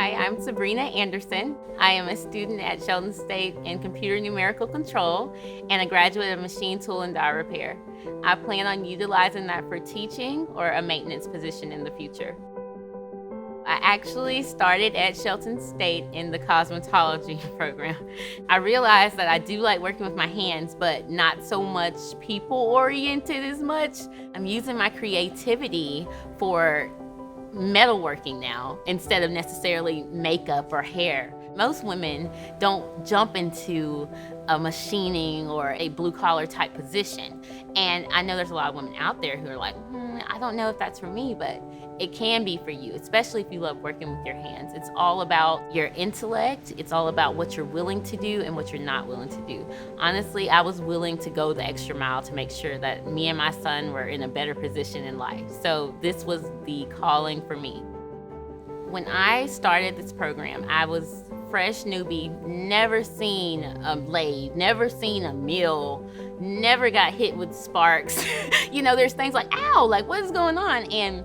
Hi, I'm Sebrina Anderson. I am a student at Shelton State in computer numerical control and a graduate of machine tool and die repair. I plan on utilizing that for teaching or a maintenance position in the future. I actually started at Shelton State in the cosmetology program. I realized that I do like working with my hands, but not so much people-oriented as much. I'm using my creativity for metalworking now instead of necessarily makeup or hair. Most women don't jump into a machining or a blue-collar type position. And I know there's a lot of women out there who are like, I don't know if that's for me, but it can be for you, especially if you love working with your hands. It's all about your intellect. It's all about what you're willing to do and what you're not willing to do. Honestly, I was willing to go the extra mile to make sure that me and my son were in a better position in life. So this was the calling for me. When I started this program, I was fresh newbie, never seen a lathe, never seen a mill, never got hit with sparks. You know, there's things like, ow, like what is going on? And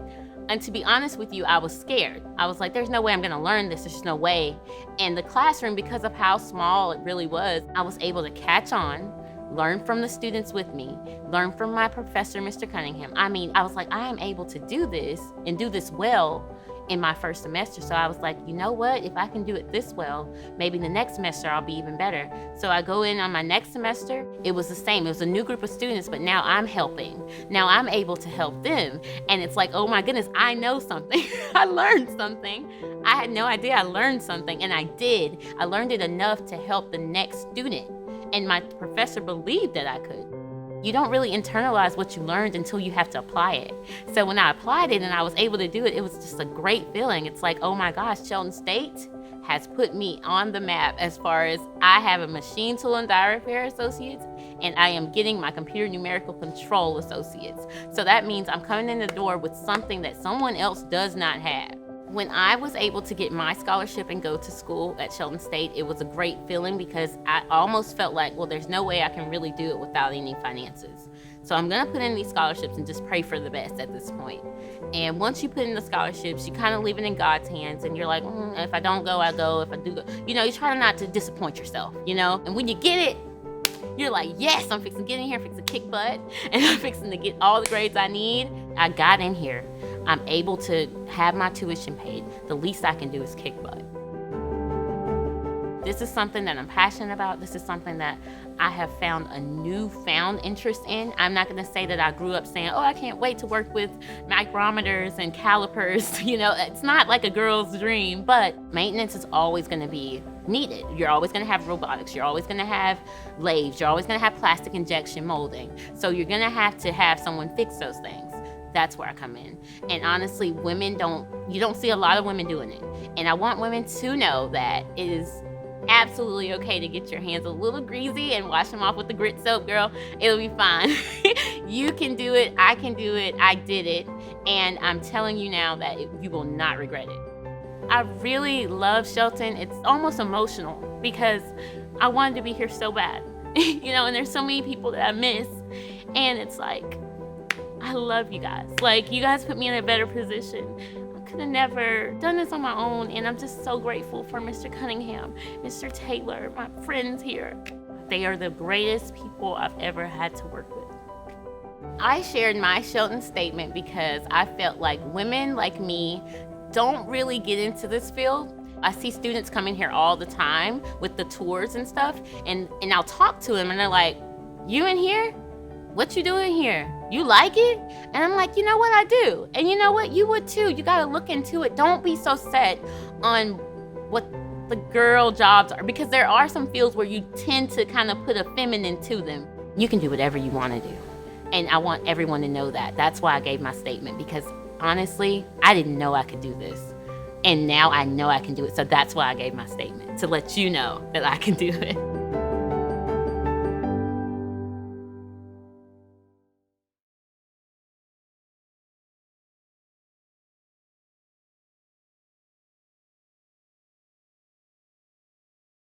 to be honest with you, I was scared. I was like, there's no way I'm gonna learn this, there's just no way. And the classroom, because of how small it really was, I was able to catch on, learn from the students with me, learn from my professor, Mr. Cunningham. I mean, I was like, I am able to do this and do this well in my first semester. So I was like, you know what? If I can do it this well, maybe the next semester I'll be even better. So I go in on my next semester, it was the same. It was a new group of students, but now I'm helping. Now I'm able to help them. And it's like, oh my goodness, I know something. I learned something. I had no idea I learned something, and I did. I learned it enough to help the next student. And my professor believed that I could. You don't really internalize what you learned until you have to apply it. So when I applied it and I was able to do it, it was just a great feeling. It's like, oh my gosh, Shelton State has put me on the map as far as I have a machine tool and die repair associates, and I am getting my computer numerical control associates. So that means I'm coming in the door with something that someone else does not have. When I was able to get my scholarship and go to school at Shelton State, it was a great feeling because I almost felt like, well, there's no way I can really do it without any finances. So I'm gonna put in these scholarships and just pray for the best at this point. And once you put in the scholarships, you kind of leave it in God's hands, and you're like, if I don't go, I go. If I do go, you know, you try not to disappoint yourself, you know? And when you get it, you're like, yes, I'm fixing to get in here, fixing to kick butt, and I'm fixing to get all the grades I need. I got in here. I'm able to have my tuition paid. The least I can do is kick butt. This is something that I'm passionate about. This is something that I have found a newfound interest in. I'm not gonna say that I grew up saying, oh, I can't wait to work with micrometers and calipers. You know, it's not like a girl's dream, but maintenance is always gonna be needed. You're always gonna have robotics. You're always gonna have lathes. You're always gonna have plastic injection molding. So you're gonna have to have someone fix those things. That's where I come in. And honestly, you don't see a lot of women doing it. And I want women to know that it is absolutely okay to get your hands a little greasy and wash them off with the grit soap, girl. It'll be fine. You can do it, I can do it, I did it. And I'm telling you now that you will not regret it. I really love Shelton. It's almost emotional because I wanted to be here so bad. You know, and there's so many people that I miss. And it's like, I love you guys. Like, you guys put me in a better position. I could have never done this on my own, and I'm just so grateful for Mr. Cunningham, Mr. Taylor, my friends here. They are the greatest people I've ever had to work with. I shared my Shelton statement because I felt like women like me don't really get into this field. I see students coming here all the time with the tours and stuff, and I'll talk to them, and they're like, you in here? What you doing here? You like it? And I'm like, you know what, I do. And you know what, you would too. You gotta look into it. Don't be so set on what the girl jobs are, because there are some fields where you tend to kind of put a feminine to them. You can do whatever you wanna do. And I want everyone to know that. That's why I gave my statement, because honestly, I didn't know I could do this. And now I know I can do it. So that's why I gave my statement, to let you know that I can do it.